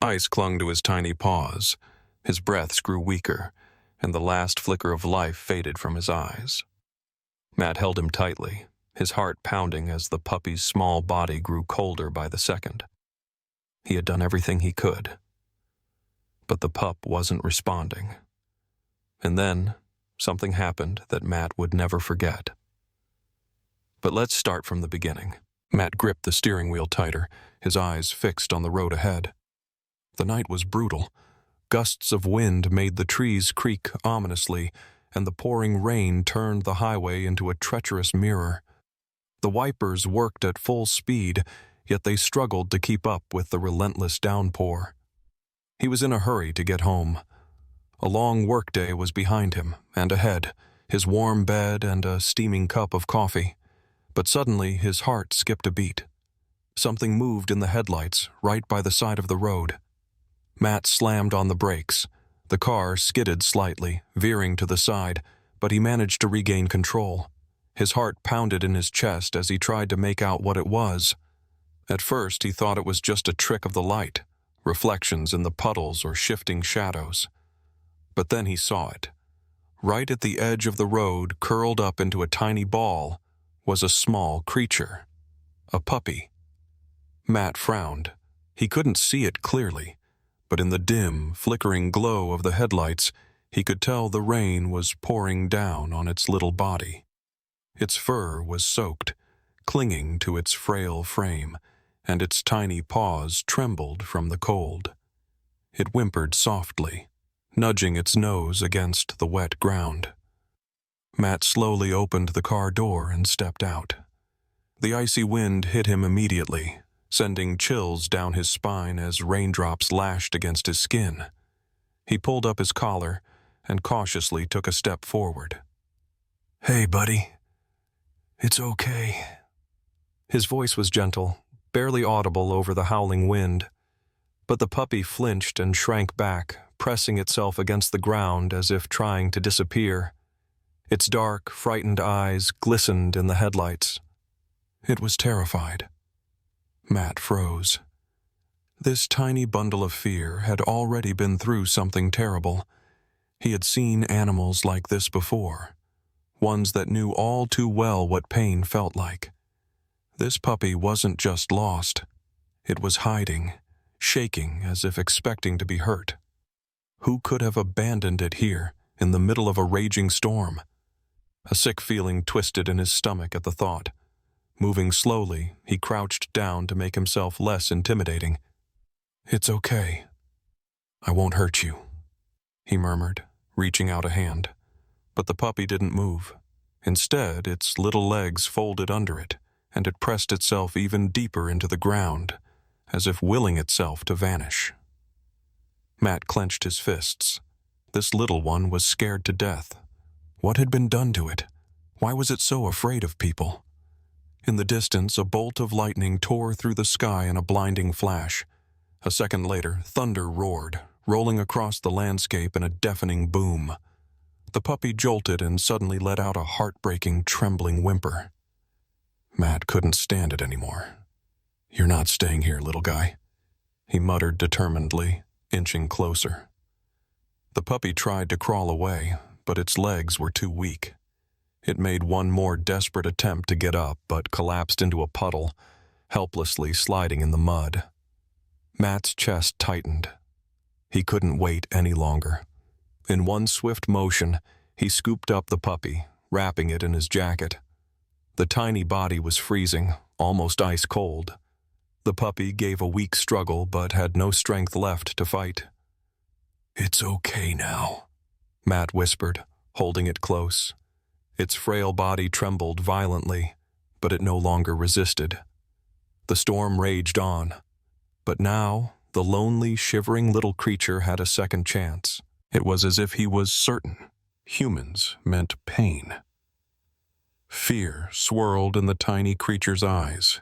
Ice clung to his tiny paws. His breaths grew weaker, and the last flicker of life faded from his eyes. Matt held him tightly, his heart pounding as the puppy's small body grew colder by the second. He had done everything he could. But the pup wasn't responding. And then, something happened that Matt would never forget. But let's start from the beginning. Matt gripped the steering wheel tighter, his eyes fixed on the road ahead. The night was brutal. Gusts of wind made the trees creak ominously, and the pouring rain turned the highway into a treacherous mirror. The wipers worked at full speed, yet they struggled to keep up with the relentless downpour. He was in a hurry to get home. A long workday was behind him, and ahead, his warm bed and a steaming cup of coffee. But suddenly his heart skipped a beat. Something moved in the headlights, right by the side of the road. Matt slammed on the brakes. The car skidded slightly, veering to the side, but he managed to regain control. His heart pounded in his chest as he tried to make out what it was. At first he thought it was just a trick of the light, reflections in the puddles or shifting shadows. But then he saw it. Right at the edge of the road, curled up into a tiny ball, was a small creature. A puppy. Matt frowned. He couldn't see it clearly, but in the dim, flickering glow of the headlights, he could tell the rain was pouring down on its little body. Its fur was soaked, clinging to its frail frame, and its tiny paws trembled from the cold. It whimpered softly, nudging its nose against the wet ground. Matt slowly opened the car door and stepped out. The icy wind hit him immediately, sending chills down his spine as raindrops lashed against his skin. He pulled up his collar and cautiously took a step forward. "Hey, buddy. It's okay." His voice was gentle, barely audible over the howling wind. But the puppy flinched and shrank back, pressing itself against the ground as if trying to disappear. Its dark, frightened eyes glistened in the headlights. It was terrified. Matt froze. This tiny bundle of fear had already been through something terrible. He had seen animals like this before, ones that knew all too well what pain felt like. This puppy wasn't just lost. It was hiding, shaking as if expecting to be hurt. Who could have abandoned it here, in the middle of a raging storm? A sick feeling twisted in his stomach at the thought. Moving slowly, he crouched down to make himself less intimidating. "It's okay. I won't hurt you," he murmured, reaching out a hand. But the puppy didn't move. Instead, its little legs folded under it, and it pressed itself even deeper into the ground, as if willing itself to vanish. Matt clenched his fists. This little one was scared to death. What had been done to it? Why was it so afraid of people? In the distance, a bolt of lightning tore through the sky in a blinding flash. A second later, thunder roared, rolling across the landscape in a deafening boom. The puppy jolted and suddenly let out a heartbreaking, trembling whimper. Matt couldn't stand it anymore. "You're not staying here, little guy," he muttered determinedly, inching closer. The puppy tried to crawl away, but its legs were too weak. It made one more desperate attempt to get up, but collapsed into a puddle, helplessly sliding in the mud. Matt's chest tightened. He couldn't wait any longer. In one swift motion, he scooped up the puppy, wrapping it in his jacket. The tiny body was freezing, almost ice cold. The puppy gave a weak struggle, but had no strength left to fight. "It's okay now," Matt whispered, holding it close. Its frail body trembled violently, but it no longer resisted. The storm raged on, but now the lonely, shivering little creature had a second chance. It was as if he was certain humans meant pain. Fear swirled in the tiny creature's eyes.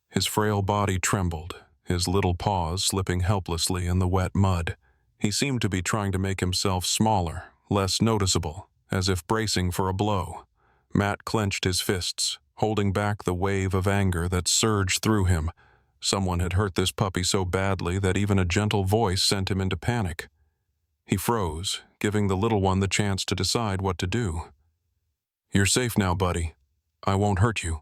His frail body trembled, his little paws slipping helplessly in the wet mud. He seemed to be trying to make himself smaller, less noticeable, as if bracing for a blow. Matt clenched his fists, holding back the wave of anger that surged through him. Someone had hurt this puppy so badly that even a gentle voice sent him into panic. He froze, giving the little one the chance to decide what to do. "You're safe now, buddy. I won't hurt you."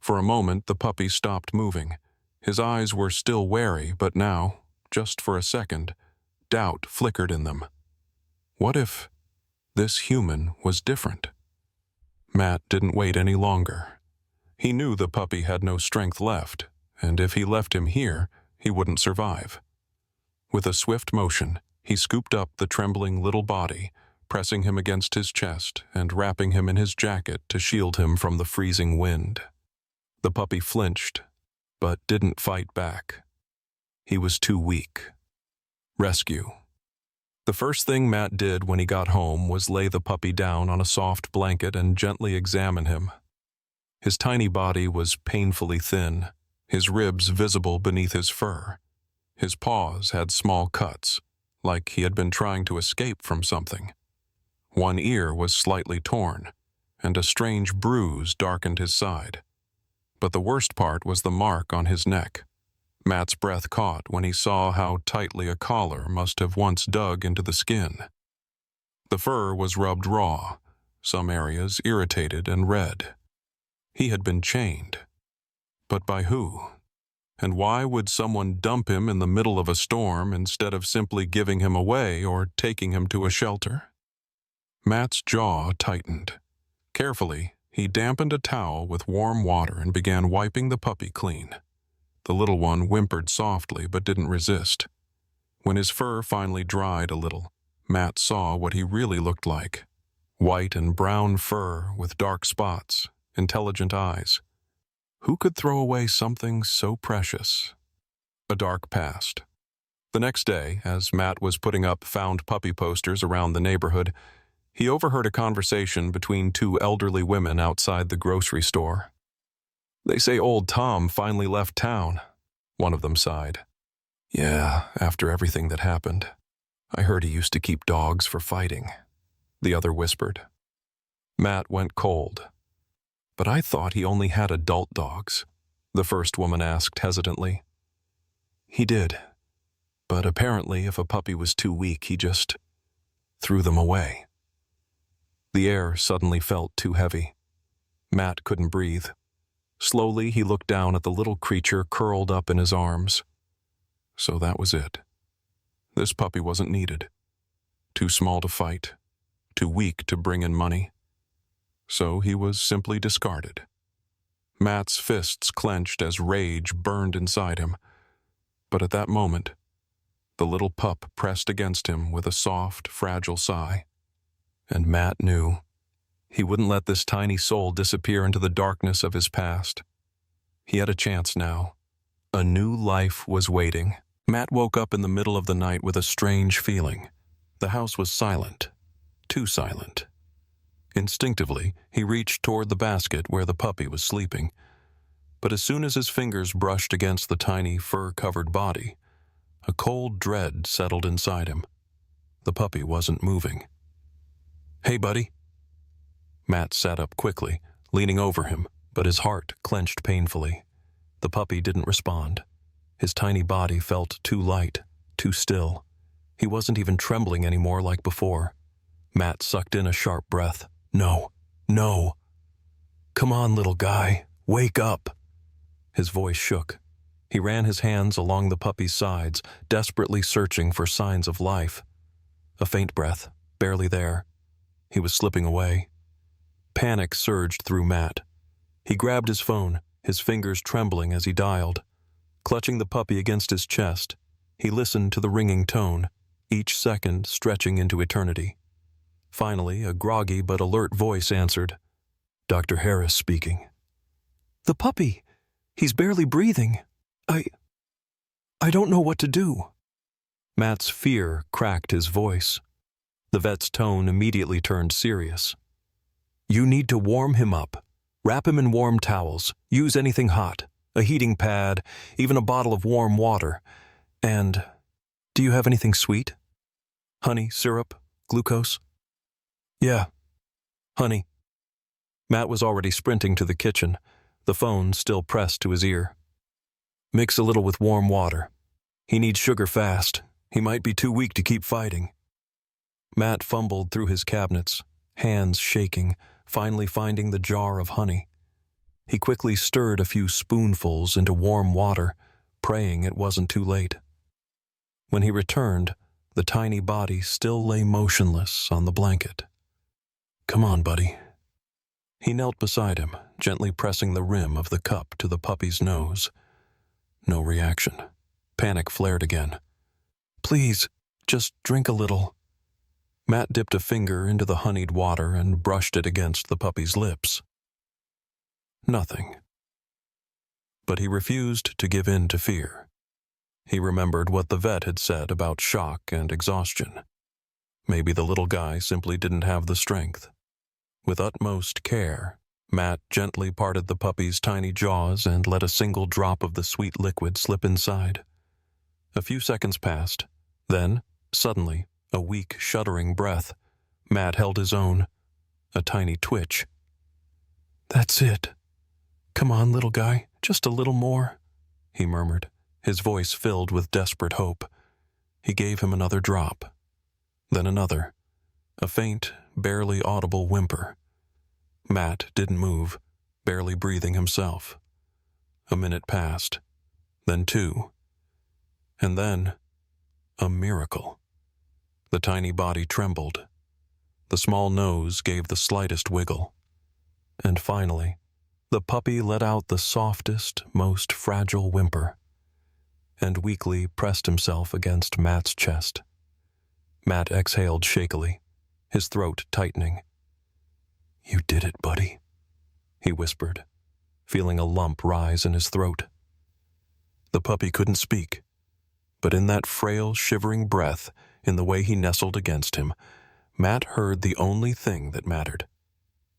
For a moment, the puppy stopped moving. His eyes were still wary, but now, just for a second, doubt flickered in them. What if this human was different? Matt didn't wait any longer. He knew the puppy had no strength left, and if he left him here, he wouldn't survive. With a swift motion, he scooped up the trembling little body, pressing him against his chest and wrapping him in his jacket to shield him from the freezing wind. The puppy flinched, but didn't fight back. He was too weak. Rescue. The first thing Matt did when he got home was lay the puppy down on a soft blanket and gently examine him. His tiny body was painfully thin, his ribs visible beneath his fur. His paws had small cuts, like he had been trying to escape from something. One ear was slightly torn, and a strange bruise darkened his side. But the worst part was the mark on his neck. Matt's breath caught when he saw how tightly a collar must have once dug into the skin. The fur was rubbed raw, some areas irritated and red. He had been chained. But by who? And why would someone dump him in the middle of a storm instead of simply giving him away or taking him to a shelter? Matt's jaw tightened. Carefully, he dampened a towel with warm water and began wiping the puppy clean. The little one whimpered softly but didn't resist. When his fur finally dried a little, Matt saw what he really looked like. White and brown fur with dark spots, intelligent eyes. Who could throw away something so precious? A dark past. The next day, as Matt was putting up found puppy posters around the neighborhood, he overheard a conversation between two elderly women outside the grocery store. "They say old Tom finally left town," one of them sighed. "Yeah, after everything that happened. I heard he used to keep dogs for fighting," the other whispered. Matt went cold. "But I thought he only had adult dogs," the first woman asked hesitantly. "He did. But apparently if a puppy was too weak, he just threw them away." The air suddenly felt too heavy. Matt couldn't breathe. Slowly, he looked down at the little creature curled up in his arms. So that was it. This puppy wasn't needed. Too small to fight. Too weak to bring in money. So he was simply discarded. Matt's fists clenched as rage burned inside him. But at that moment, the little pup pressed against him with a soft, fragile sigh. And Matt knew he wouldn't let this tiny soul disappear into the darkness of his past. He had a chance now. A new life was waiting. Matt woke up in the middle of the night with a strange feeling. The house was silent. Too silent. Instinctively, he reached toward the basket where the puppy was sleeping. But as soon as his fingers brushed against the tiny, fur-covered body, a cold dread settled inside him. The puppy wasn't moving. "Hey, buddy." Matt sat up quickly, leaning over him, but his heart clenched painfully. The puppy didn't respond. His tiny body felt too light, too still. He wasn't even trembling anymore like before. Matt sucked in a sharp breath. "No, no. Come on, little guy, wake up." His voice shook. He ran his hands along the puppy's sides, desperately searching for signs of life. A faint breath, barely there. He was slipping away. Panic surged through Matt. He grabbed his phone, his fingers trembling as he dialed. Clutching the puppy against his chest, he listened to the ringing tone, each second stretching into eternity. Finally, a groggy but alert voice answered. "Dr. Harris speaking." "The puppy! He's barely breathing. I don't know what to do." Matt's fear cracked his voice. The vet's tone immediately turned serious. "You need to warm him up. Wrap him in warm towels. Use anything hot. A heating pad, even a bottle of warm water. And do you have anything sweet? Honey, syrup, glucose?" "Yeah, honey." Matt was already sprinting to the kitchen, the phone still pressed to his ear. Mix a little with warm water. He needs sugar fast. He might be too weak to keep fighting." Matt fumbled through his cabinets, hands shaking, finally finding the jar of honey. He quickly stirred a few spoonfuls into warm water, praying it wasn't too late. When he returned, the tiny body still lay motionless on the blanket. "Come on, buddy." He knelt beside him, gently pressing the rim of the cup to the puppy's nose. No reaction. Panic flared again. "Please, just drink a little." Matt dipped a finger into the honeyed water and brushed it against the puppy's lips. Nothing. But he refused to give in to fear. He remembered what the vet had said about shock and exhaustion. Maybe the little guy simply didn't have the strength. With utmost care, Matt gently parted the puppy's tiny jaws and let a single drop of the sweet liquid slip inside. A few seconds passed. Then, suddenly, a weak, shuddering breath. Matt held his own. A tiny twitch. "That's it. Come on, little guy, just a little more," he murmured, his voice filled with desperate hope. He gave him another drop. Then another. A faint, barely audible whimper. Matt didn't move, barely breathing himself. A minute passed. Then 2. And then, a miracle. The tiny body trembled. The small nose gave the slightest wiggle. And finally, the puppy let out the softest, most fragile whimper, and weakly pressed himself against Matt's chest. Matt exhaled shakily, his throat tightening. "You did it, buddy," he whispered, feeling a lump rise in his throat. The puppy couldn't speak, but in that frail, shivering breath, in the way he nestled against him, Matt heard the only thing that mattered.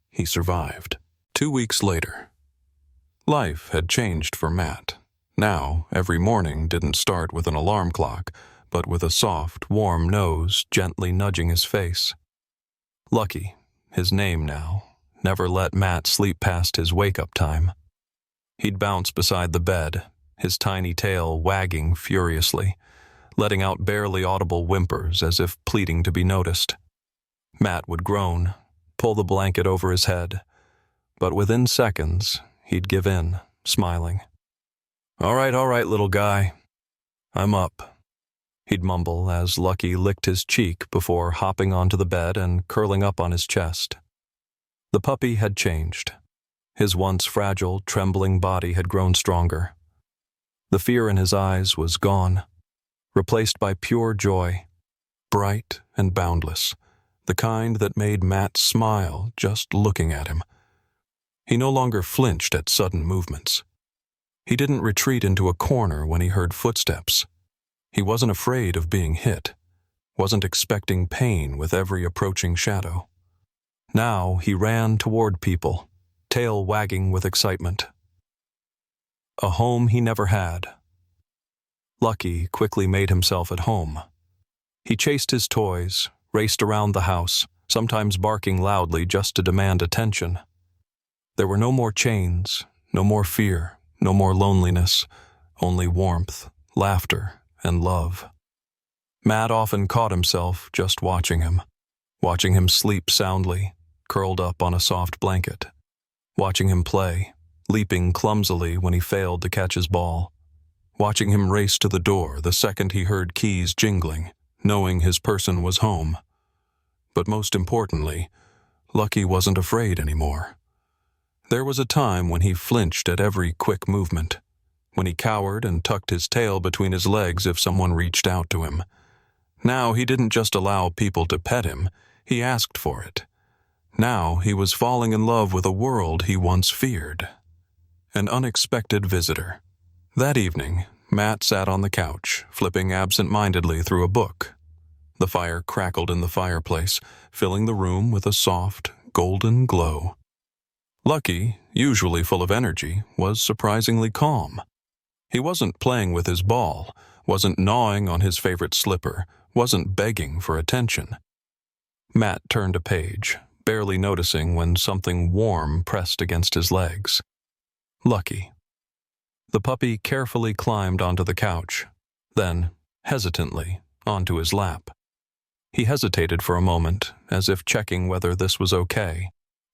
He survived. 2 weeks later. Life had changed for Matt. Now, every morning didn't start with an alarm clock, but with a soft, warm nose gently nudging his face. Lucky, his name now, never let Matt sleep past his wake-up time. He'd bounce beside the bed, his tiny tail wagging furiously, letting out barely audible whimpers as if pleading to be noticed. Matt would groan, pull the blanket over his head, but within seconds, he'd give in, smiling. All right, little guy. I'm up," he'd mumble as Lucky licked his cheek before hopping onto the bed and curling up on his chest. The puppy had changed. His once fragile, trembling body had grown stronger. The fear in his eyes was gone, replaced by pure joy, bright and boundless, the kind that made Matt smile just looking at him. He no longer flinched at sudden movements. He didn't retreat into a corner when he heard footsteps. He wasn't afraid of being hit, wasn't expecting pain with every approaching shadow. Now he ran toward people, tail wagging with excitement. A home he never had. Lucky quickly made himself at home. He chased his toys, raced around the house, sometimes barking loudly just to demand attention. There were no more chains, no more fear, no more loneliness, only warmth, laughter, and love. Matt often caught himself just watching him sleep soundly, curled up on a soft blanket, watching him play, leaping clumsily when he failed to catch his ball, watching him race to the door the second he heard keys jingling, knowing his person was home. But most importantly, Lucky wasn't afraid anymore. There was a time when he flinched at every quick movement, when he cowered and tucked his tail between his legs if someone reached out to him. Now he didn't just allow people to pet him, he asked for it. Now he was falling in love with a world he once feared. An unexpected visitor. That evening, Matt sat on the couch, flipping absent-mindedly through a book. The fire crackled in the fireplace, filling the room with a soft, golden glow. Lucky, usually full of energy, was surprisingly calm. He wasn't playing with his ball, wasn't gnawing on his favorite slipper, wasn't begging for attention. Matt turned a page, barely noticing when something warm pressed against his legs. Lucky. The puppy carefully climbed onto the couch, then, hesitantly, onto his lap. He hesitated for a moment, as if checking whether this was okay,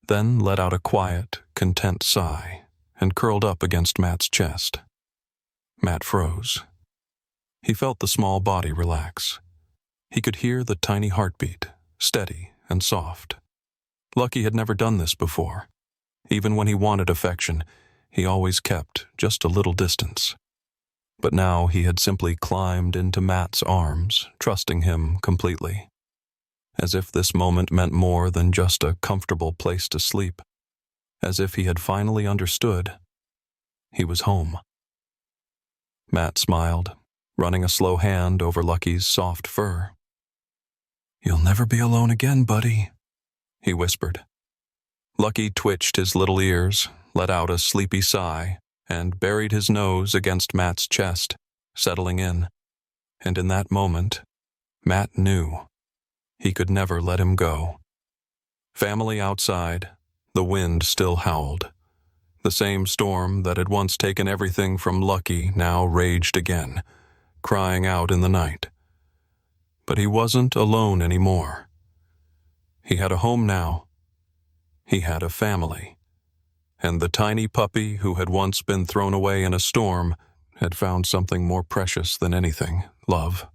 then let out a quiet, content sigh and curled up against Matt's chest. Matt froze. He felt the small body relax. He could hear the tiny heartbeat, steady and soft. Lucky had never done this before. Even when he wanted affection, he always kept just a little distance. But now he had simply climbed into Matt's arms, trusting him completely. As if this moment meant more than just a comfortable place to sleep. As if he had finally understood. He was home. Matt smiled, running a slow hand over Lucky's soft fur. "You'll never be alone again, buddy," he whispered. Lucky twitched his little ears, let out a sleepy sigh, and buried his nose against Matt's chest, settling in. And in that moment, Matt knew. He could never let him go. Family outside, the wind still howled. The same storm that had once taken everything from Lucky now raged again, crying out in the night. But he wasn't alone anymore. He had a home now. He had a family. And the tiny puppy who had once been thrown away in a storm had found something more precious than anything, love.